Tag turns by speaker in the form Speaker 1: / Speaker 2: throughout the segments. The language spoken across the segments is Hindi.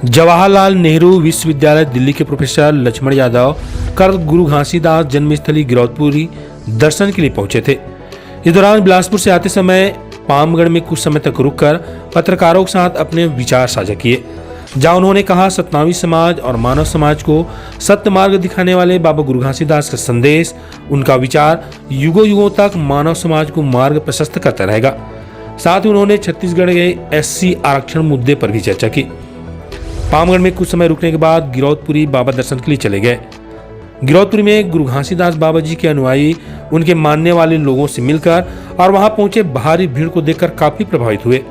Speaker 1: जवाहरलाल नेहरू विश्वविद्यालय दिल्ली के प्रोफेसर लक्ष्मण यादव कल गुरु घासीदास जन्मस्थली गिरौदपुरी दर्शन के लिए पहुंचे थे। इस दौरान बिलासपुर से आते समय पामगढ़ में कुछ समय तक रुककर पत्रकारों के साथ अपने विचार साझा किए, जहां उन्होंने कहा सतनामी समाज और मानव समाज को सत्य मार्ग दिखाने वाले बाबा गुरु घासीदास का संदेश, उनका विचार युगों युगों तक मानव समाज को मार्ग प्रशस्त करता रहेगा। साथ ही उन्होंने छत्तीसगढ़ के SC आरक्षण मुद्दे पर भी चर्चा की। पामगढ़ में कुछ समय रुकने के बाद गिरौदपुरी बाबा दर्शन के लिए चले गए। गिरौदपुरी में गुरु घासीदास बाबा जी के अनुयायी उनके मानने वाले लोगों से मिलकर और वहां पहुंचे भारी भीड़ को देखकर काफी प्रभावित हुए।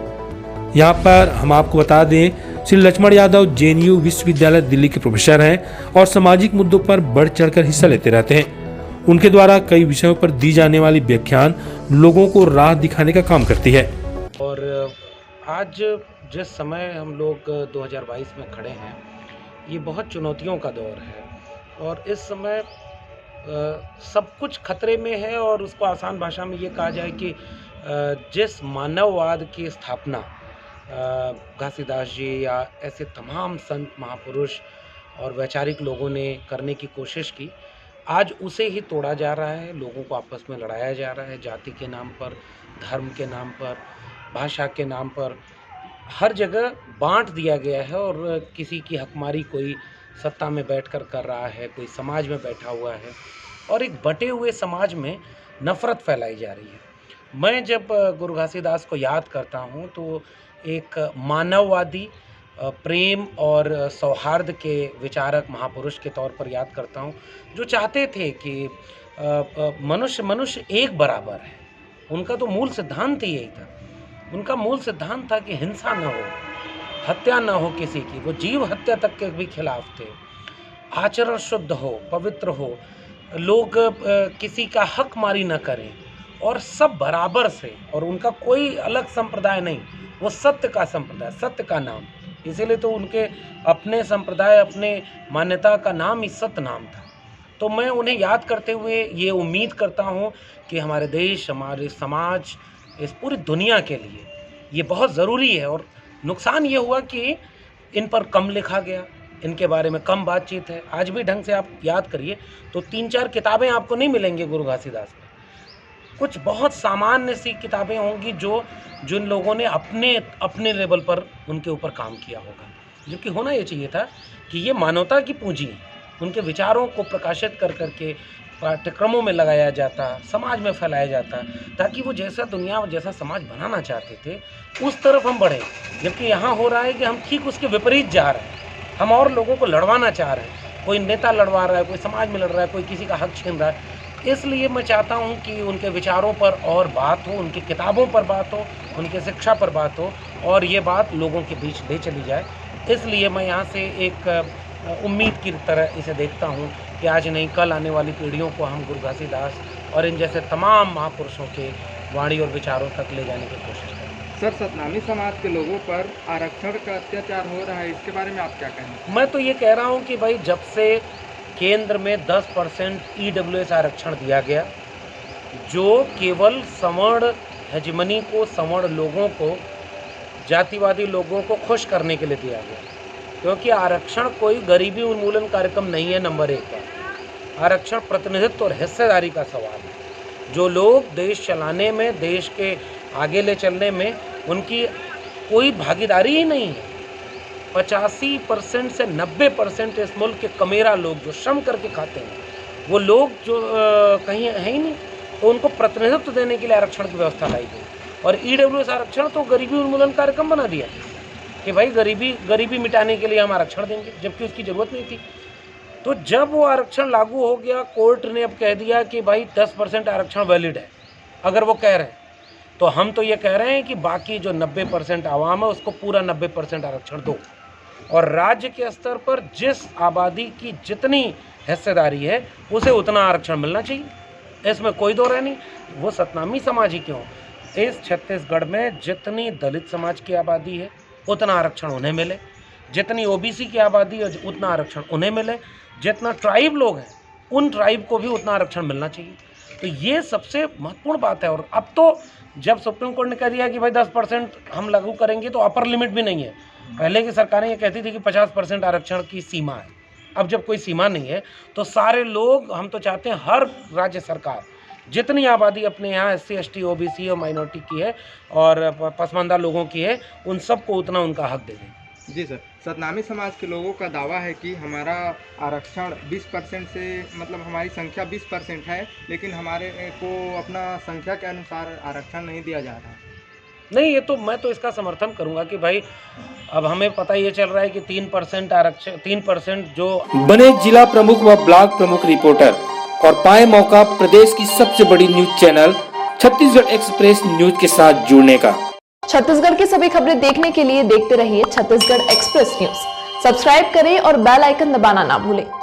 Speaker 1: यहां पर हम आपको बता दें, श्री लक्ष्मण यादव JNU विश्वविद्यालय दिल्ली के प्रोफेसर हैं और सामाजिक मुद्दों पर बढ़ चढ़कर हिस्सा लेते रहते हैं। उनके द्वारा कई विषयों पर दी जाने वाली व्याख्यान लोगों को राह दिखाने का काम करती है।
Speaker 2: और आज जिस समय हम लोग 2022 में खड़े हैं, ये बहुत चुनौतियों का दौर है और इस समय सब कुछ खतरे में है। और उसको आसान भाषा में ये कहा जाए कि जिस मानववाद की स्थापना घासीदास जी या ऐसे तमाम संत महापुरुष और वैचारिक लोगों ने करने की कोशिश की, आज उसे ही तोड़ा जा रहा है। लोगों को आपस में लड़ाया जा रहा है, जाति के नाम पर, धर्म के नाम पर, भाषा के नाम पर, हर जगह बांट दिया गया है। और किसी की हकमारी कोई सत्ता में बैठकर कर रहा है, कोई समाज में बैठा हुआ है और एक बटे हुए समाज में नफ़रत फैलाई जा रही है। मैं जब गुरु घासीदास को याद करता हूँ तो एक मानववादी, प्रेम और सौहार्द के विचारक महापुरुष के तौर पर याद करता हूँ, जो चाहते थे कि मनुष्य एक बराबर है। उनका तो मूल सिद्धांत ही यही था। उनका मूल सिद्धांत था कि हिंसा न हो, हत्या न हो किसी की। वो जीव हत्या तक के भी खिलाफ थे। आचरण शुद्ध हो, पवित्र हो, लोग किसी का हक मारी न करें और सब बराबर से। और उनका कोई अलग संप्रदाय नहीं, वो सत्य का संप्रदाय, सत्य का नाम। इसीलिए तो उनके अपने संप्रदाय, अपने मान्यता का नाम ही सत्य नाम था। तो मैं उन्हें याद करते हुए ये उम्मीद करता हूँ कि हमारे देश, हमारे समाज, इस पूरी दुनिया के लिए ये बहुत ज़रूरी है। और नुकसान ये हुआ कि इन पर कम लिखा गया, इनके बारे में कम बातचीत है। आज भी ढंग से आप याद करिए तो 3-4 किताबें आपको नहीं मिलेंगी गुरु घासीदास में। कुछ बहुत सामान्य सी किताबें होंगी जो जिन लोगों ने अपने लेवल पर उनके ऊपर काम किया होगा। जबकि होना ये चाहिए था कि ये मानवता की पूंजी है। उनके विचारों को प्रकाशित कर करके पाठ्यक्रमों में लगाया जाता, समाज में फैलाया जाता, ताकि वो जैसा दुनिया, जैसा समाज बनाना चाहते थे उस तरफ हम बढ़ें। जबकि यहाँ हो रहा है कि हम ठीक उसके विपरीत जा रहे हैं। हम और लोगों को लड़वाना चाह रहे हैं। कोई नेता लड़वा रहा है, कोई समाज में लड़ रहा है, कोई किसी का हक छीन रहा है। इसलिए मैं चाहता हूँ कि उनके विचारों पर और बात हो, उनकी किताबों पर बात हो, उनकी शिक्षा पर बात हो और ये बात लोगों के बीच ले चली जाए। इसलिए मैं यहाँ से एक उम्मीद की तरह इसे देखता हूँ कि आज नहीं कल आने वाली पीढ़ियों को हम गुरु घासीदास और इन जैसे तमाम महापुरुषों के वाणी और विचारों तक ले जाने की कोशिश करें।
Speaker 3: सर, सतनामी समाज के लोगों पर आरक्षण का अत्याचार हो रहा है, इसके बारे में आप क्या कहेंगे?
Speaker 2: मैं तो ये कह रहा हूँ कि भाई जब से केंद्र में 10% EWS आरक्षण दिया गया, जो केवल सवर्ण हेजिमनी को, सवर्ण लोगों को, जातिवादी लोगों को खुश करने के लिए दिया गया। क्योंकि आरक्षण कोई गरीबी उन्मूलन कार्यक्रम नहीं है। नंबर 1 का आरक्षण प्रतिनिधित्व और हिस्सेदारी का सवाल है। जो लोग देश चलाने में, देश के आगे ले चलने में उनकी कोई भागीदारी ही नहीं है। 85% से 90% इस मुल्क के कमेरा लोग जो श्रम करके खाते हैं, वो लोग जो कहीं है ही नहीं, तो उनको प्रतिनिधित्व देने के लिए आरक्षण की व्यवस्था लाई गई। और EWS आरक्षण तो गरीबी उन्मूलन कार्यक्रम बना दिया कि भाई गरीबी मिटाने के लिए हम आरक्षण देंगे, जबकि उसकी ज़रूरत नहीं थी। तो जब वो आरक्षण लागू हो गया, कोर्ट ने अब कह दिया कि भाई 10% आरक्षण वैलिड है। अगर वो कह रहे हैं तो हम तो ये कह रहे हैं कि बाकी जो 90% आवाम है उसको पूरा 90% आरक्षण दो। और राज्य के स्तर पर जिस आबादी की जितनी हिस्सेदारी है उसे उतना आरक्षण मिलना चाहिए। इसमें कोई दो राय नहीं। वो सतनामी समाज ही क्यों, इस छत्तीसगढ़ में जितनी दलित समाज की आबादी है उतना आरक्षण उन्हें मिले, जितनी OBC की आबादी है उतना आरक्षण उन्हें मिले, जितना ट्राइब लोग हैं उन ट्राइब को भी उतना आरक्षण मिलना चाहिए। तो ये सबसे महत्वपूर्ण बात है। और अब तो जब सुप्रीम कोर्ट ने कह दिया कि भाई 10% हम लागू करेंगे तो अपर लिमिट भी नहीं है, पहले की सरकारें ये कहती थी कि 50% आरक्षण की सीमा है। अब जब कोई सीमा नहीं है तो सारे लोग, हम तो चाहते हैं हर राज्य सरकार जितनी आबादी अपने यहाँ SC ST OBC और माइनॉरिटी की है और पसमानदा लोगों की है, उन सबको उतना उनका हक दे दें।
Speaker 3: जी सर, सतनामी समाज के लोगों का दावा है कि हमारा आरक्षण 20% से, मतलब हमारी संख्या 20% है, लेकिन हमारे को अपना संख्या के अनुसार आरक्षण नहीं दिया जा रहा है।
Speaker 2: नहीं, ये तो मैं तो इसका समर्थन करूंगा कि भाई अब हमें पता ये चल रहा है कि 3% आरक्षण, 3% जो
Speaker 1: बने जिला प्रमुख व ब्लॉक प्रमुख रिपोर्टर और पाए मौका प्रदेश की सबसे बड़ी news channel Chhattisgarh express news के साथ जुड़ने का।
Speaker 4: छत्तीसगढ़ की सभी खबरें देखने के लिए देखते रहिए छत्तीसगढ़ एक्सप्रेस न्यूज। सब्सक्राइब करें और बेल आइकन दबाना ना भूलें।